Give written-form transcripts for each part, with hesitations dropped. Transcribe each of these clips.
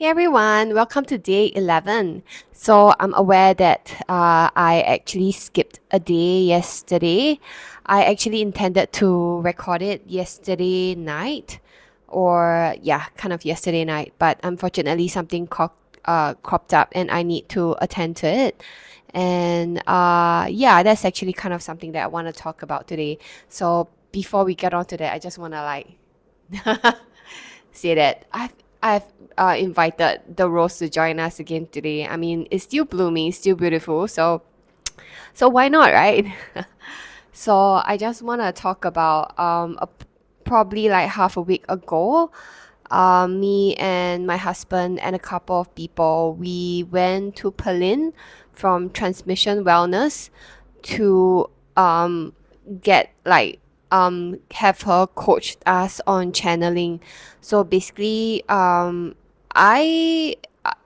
Hey everyone, welcome to day 11. So I'm aware that I actually skipped a day yesterday. I actually intended to record it yesterday night, or yeah, kind of yesterday night, but unfortunately something cropped up and I need to attend to it. And yeah, that's actually kind of something that I want to talk about today. So before we get on to that, I just want to say that I've invited the rose to join us again today. I mean, it's still blooming, still beautiful, so why not, right? So I just want to talk about probably like half a week ago, me and my husband and a couple of people, we went to Berlin from Transmission Wellness to get have her coach us on channeling. So basically, I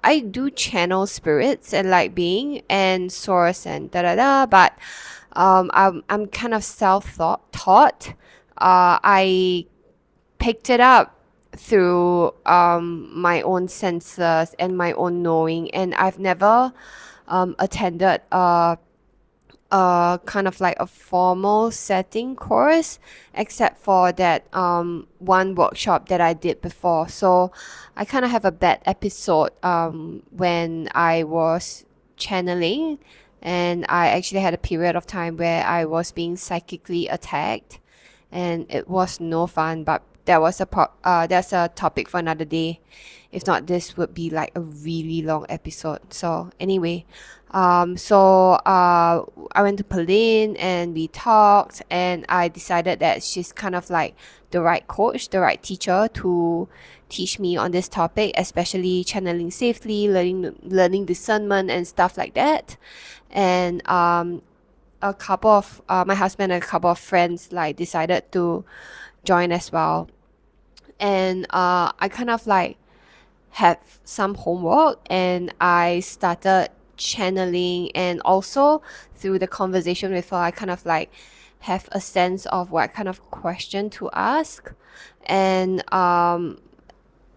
I do channel spirits and like being and source and da da da, but I'm kind of taught. I picked it up through my own senses and my own knowing, and I've never attended kind of like a formal setting course, except for that one workshop that I did before. So I kind of have a bad episode when I was channeling, and I actually had a period of time where I was being psychically attacked, and it was no fun. But that's a topic for another day. If not, this would be like a really long episode. So anyway, I went to Pauline and we talked, and I decided that she's kind of like the right coach, the right teacher to teach me on this topic, especially channeling safely, learning discernment and stuff like that. And a couple of my husband and a couple of friends like decided to join as well. And I kind of like have some homework and I started channeling, and also through the conversation with her I kind of like have a sense of what kind of question to ask. And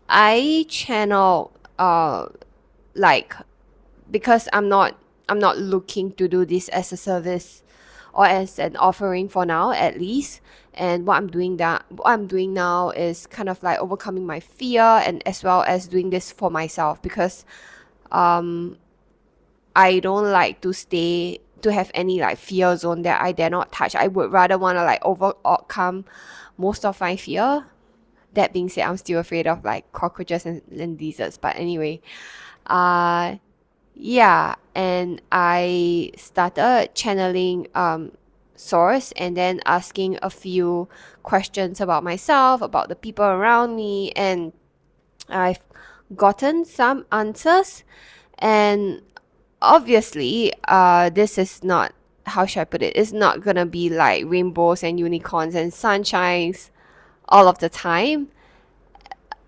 I channel like because I'm not looking to do this as a service or as an offering for now, at least. And what I'm doing now is kind of like overcoming my fear, and as well as doing this for myself, because um I don't like to have any like fear zone that I dare not touch. I would rather want to like overcome most of my fear. That being said, I'm still afraid of like cockroaches and lizards, but anyway, uh yeah, and I started channeling source, and then asking a few questions about myself, about the people around me, and I've gotten some answers. And obviously, this is not, how should I put it? It's not gonna be like rainbows and unicorns and sunshines all of the time.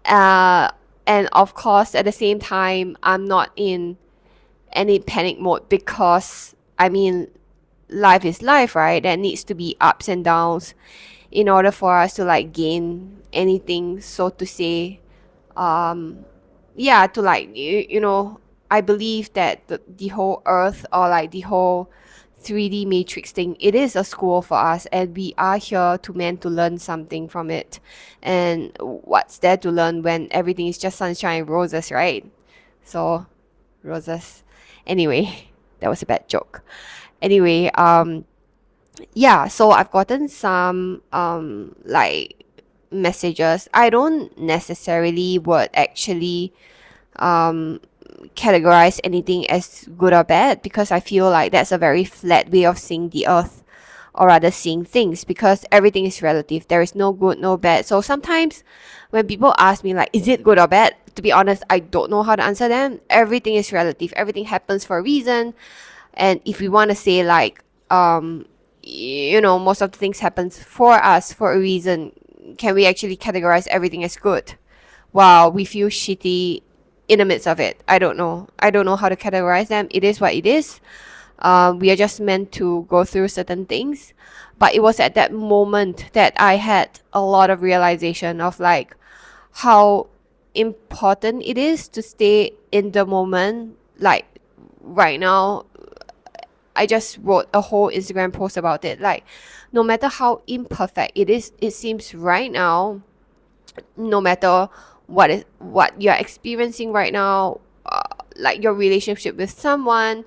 Uh, and of course, at the same time, I'm not in any panic mode, because I mean, life is life, right? There needs to be ups and downs in order for us to like gain anything, so to say. Um, yeah, to like I believe that the whole Earth, or like the whole 3D matrix thing, it is a school for us, and we are here to meant to learn something from it. And what's there to learn when everything is just sunshine and roses, right? So roses. Anyway, that was a bad joke. Anyway, yeah, so I've gotten some like messages. I don't necessarily would actually um categorize anything as good or bad, because I feel like that's a very flat way of seeing the earth, or rather seeing things, because everything is relative. There is no good, no bad. So sometimes when people ask me like, is it good or bad? To be honest, I don't know how to answer them. Everything is relative. Everything happens for a reason. And if we want to say like, most of the things happens for us for a reason, can we actually categorize everything as good? Wow, we feel shitty in the midst of it. I don't know. I don't know how to categorize them. It is what it is. We are just meant to go through certain things. But it was at that moment that I had a lot of realization of like how important it is to stay in the moment. Like right now, I just wrote a whole Instagram post about it. Like, no matter how imperfect it is, it seems right now, no matter what you're experiencing right now, like your relationship with someone,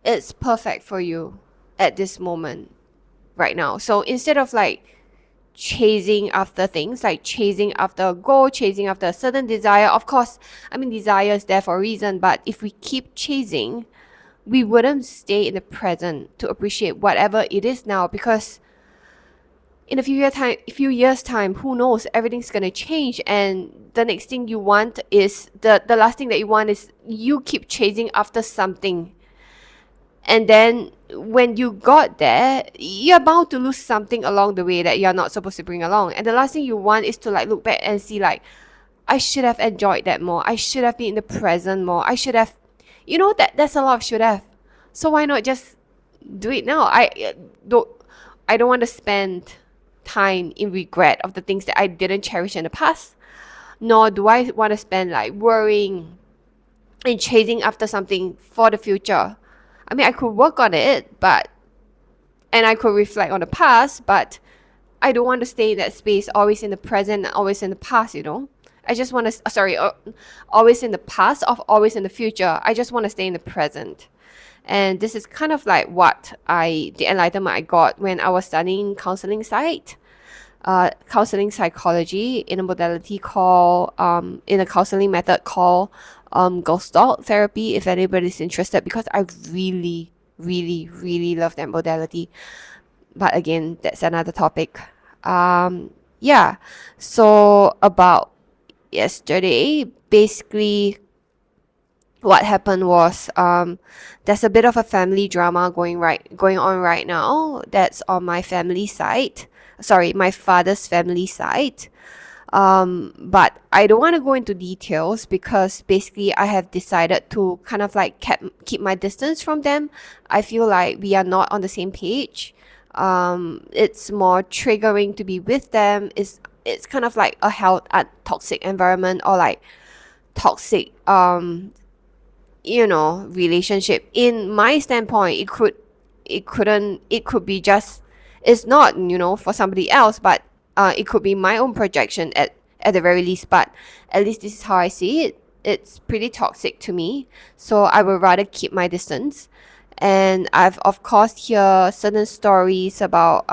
it's perfect for you at this moment right now. So instead of like chasing after things, like chasing after a goal, chasing after a certain desire, of course, I mean, desire is there for a reason, but if we keep chasing, we wouldn't stay in the present to appreciate whatever it is now, because in a few years time, who knows, everything's gonna change, and the next thing you want is the last thing that you want is you keep chasing after something, and then when you got there, you're bound to lose something along the way that you're not supposed to bring along, and the last thing you want is to like look back and see like, I should have enjoyed that more, I should have been in the present more, I should have, that's a lot of should have. So why not just do it now? I don't want to spend time in regret of the things that I didn't cherish in the past, nor do I want to spend like worrying and chasing after something for the future. I mean, I could work on it, and I could reflect on the past, but I don't want to stay in that space, always in the present, always in the past, I just want to, sorry, always in the past, or always in the future. I just want to stay in the present. And this is kind of like the enlightenment I got when I was studying counseling psychology in a modality called, in a counseling method called Gestalt therapy, if anybody's interested, because I really, really, really love that modality. But again, that's another topic. Yeah. So about yesterday, basically, what happened was there's a bit of a family drama going on right now. That's on my family side. Sorry, my father's family side. But I don't want to go into details because basically I have decided to kind of like keep my distance from them. I feel like we are not on the same page. It's more triggering to be with them. It's kind of like a toxic environment, or like toxic relationship. In my standpoint, it could be just, it's not, for somebody else, but it could be my own projection at the very least. But at least this is how I see it. It's pretty toxic to me, so I would rather keep my distance. And I've of course hear certain stories about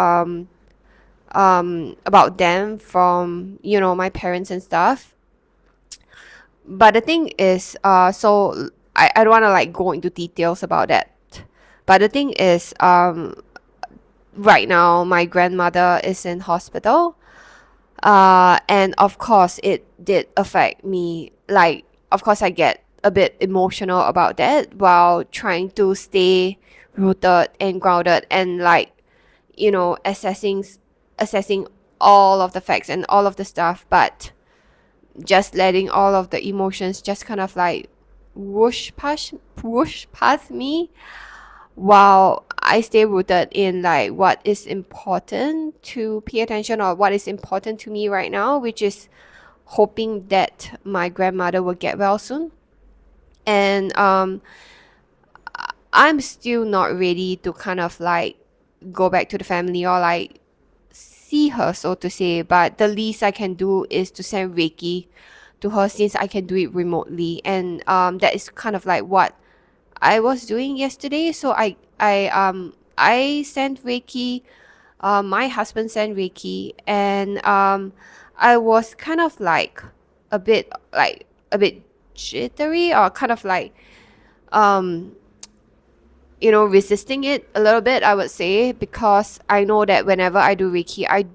them from my parents and stuff. But the thing is, so I don't want to like go into details about that. But the thing is, right now my grandmother is in hospital, and of course it did affect me. Like, of course I get a bit emotional about that while trying to stay rooted and grounded, and like, assessing all of the facts and all of the stuff, but just letting all of the emotions just kind of like whoosh past me while I stay rooted in like what is important to pay attention, or what is important to me right now, which is hoping that my grandmother will get well soon. And I'm still not ready to kind of like go back to the family or like see her, so to say. But the least I can do is to send Reiki to her, since I can do it remotely. And that is kind of like what I was doing yesterday. So I sent Reiki. My husband sent Reiki, and I was kind of like a bit jittery, or kind of like um resisting it a little bit, I would say, because I know that whenever I do Reiki, I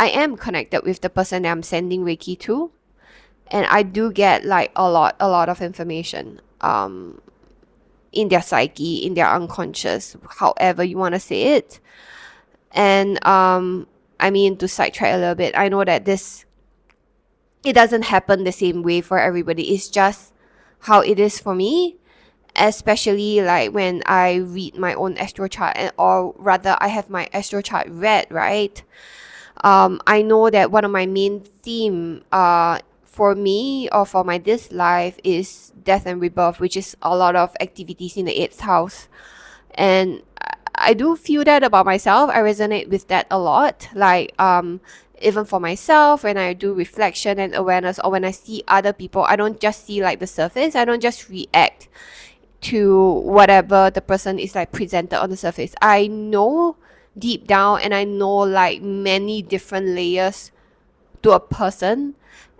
am connected with the person that I'm sending Reiki to, and I do get like a lot of information in their psyche, in their unconscious, however you want to say it. And I mean, to sidetrack a little bit, I know that it doesn't happen the same way for everybody. It's just how it is for me, especially like when I read my own astro chart, or rather I have my astro chart read, right? I know that one of my main theme for me or for my this life is death and rebirth, which is a lot of activities in the eighth house. And I do feel that about myself. I resonate with that a lot. Like even for myself, when I do reflection and awareness, or when I see other people, I don't just see like the surface. I don't just react to whatever the person is like presented on the surface. I know deep down, and I know like many different layers to a person.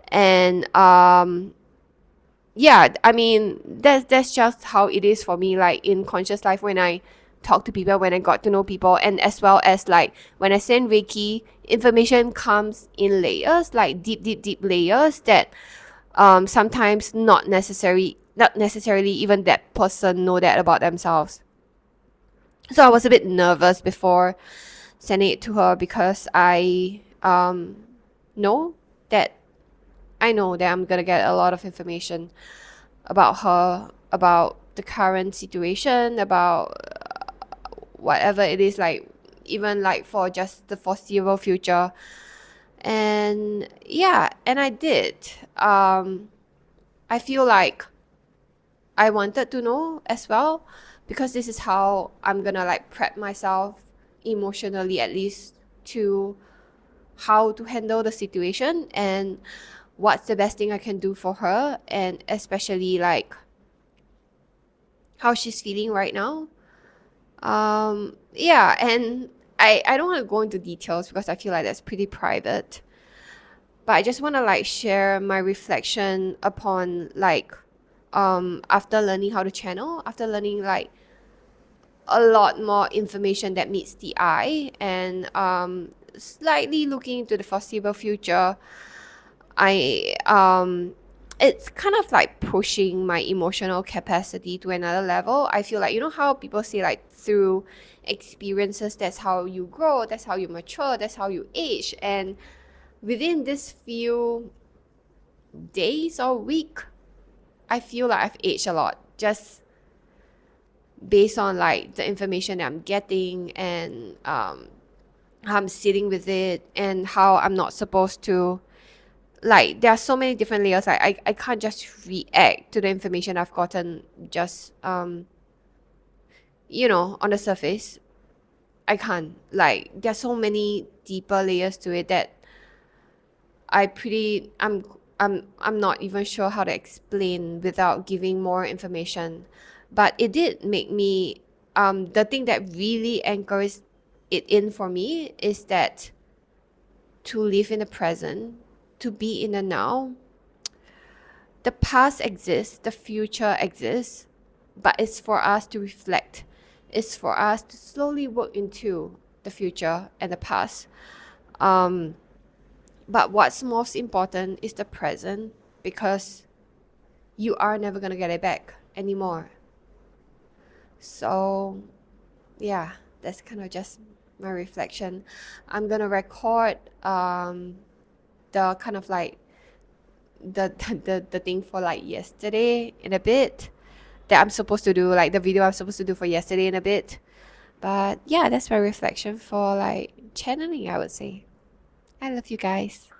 And yeah, I mean that's just how it is for me, like in conscious life, when I talk to people, when I got to know people, and as well as like when I send Reiki, information comes in layers, like deep layers that sometimes not necessarily even that person know that about themselves. So I was a bit nervous before sending it to her, because know that I know that I'm gonna get a lot of information about her, about the current situation, about whatever it is, like even like for just the foreseeable future. And yeah, and I did. I feel like I wanted to know as well, because this is how I'm gonna like prep myself emotionally, at least, to how to handle the situation and what's the best thing I can do for her, and especially like how she's feeling right now. Yeah, and I don't want to go into details because I feel like that's pretty private. But I just want to like share my reflection upon like after learning how to channel, after learning like a lot more information that meets the eye, and slightly looking into the foreseeable future. I It's kind of like pushing my emotional capacity to another level. I feel like, you know how people say like through experiences, that's how you grow, that's how you mature, that's how you age. And within this few days or week, I feel like I've aged a lot, just based on like the information that I'm getting, and how I'm sitting with it, and how I'm not supposed to, like there are so many different layers. I can't just react to the information I've gotten just on the surface. I can't. Like there's so many deeper layers to it that I pretty I'm not even sure how to explain without giving more information. But it did make me, the thing that really anchors it in for me is that to live in the present, to be in the now. The past exists, the future exists, but it's for us to reflect. It's for us to slowly work into the future and the past. Um, but what's most important is the present, because you are never gonna get it back anymore. So, yeah, that's kind of just my reflection. I'm gonna record the kind of like the thing for like yesterday in a bit, that I'm supposed to do, like the video I'm supposed to do for yesterday in a bit. But yeah, that's my reflection for like channeling, I would say. I love you guys.